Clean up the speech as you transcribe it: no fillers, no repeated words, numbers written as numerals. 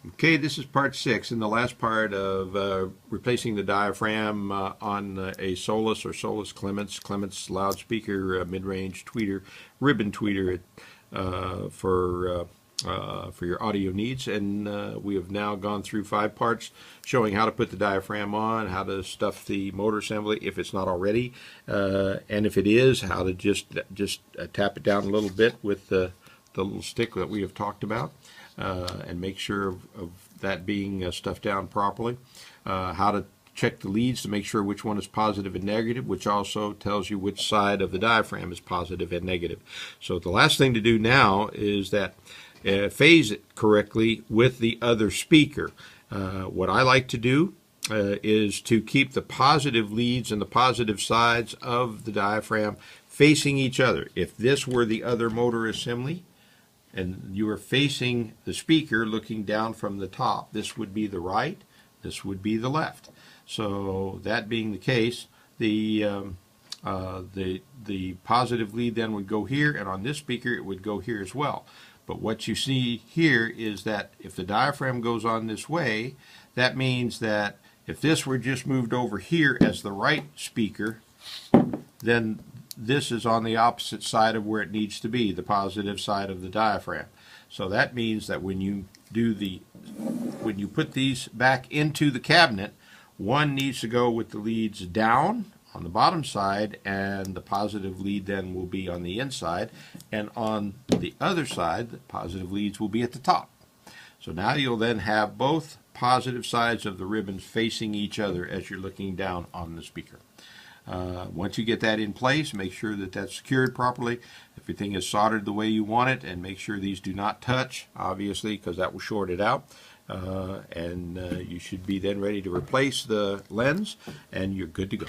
Okay, this is part 6 and the last part of replacing the diaphragm on a Solus or Solus Clement's loudspeaker mid-range tweeter, ribbon tweeter for your audio needs. And we have now gone through 5 parts showing how to put the diaphragm on, how to stuff the motor assembly if it's not already, and if it is, how to just tap it down a little bit with the little stick that we have talked about. And make sure of that being stuffed down properly. How to check the leads to make sure which one is positive and negative, which also tells you which side of the diaphragm is positive and negative. So the last thing to do now is that phase it correctly with the other speaker. What I like to do is to keep the positive leads and the positive sides of the diaphragm facing each other. If this were the other motor assembly, and you are facing the speaker looking down from the top, this would be the right, this would be the left. So that being the case, the positive lead then would go here, and on this speaker it would go here as well. But what you see here is that if the diaphragm goes on this way, that means that if this were just moved over here as the right speaker, then this is on the opposite side of where it needs to be, the positive side of the diaphragm. So that means that when you put these back into the cabinet, one needs to go with the leads down on the bottom side, and the positive lead then will be on the inside, and on the other side the positive leads will be at the top. So now you'll then have both positive sides of the ribbons facing each other as you're looking down on the speaker. Once you get that in place, make sure that that's secured properly. Everything is soldered the way you want it, and make sure these do not touch, obviously, because that will short it out. You should be then ready to replace the lens, and you're good to go.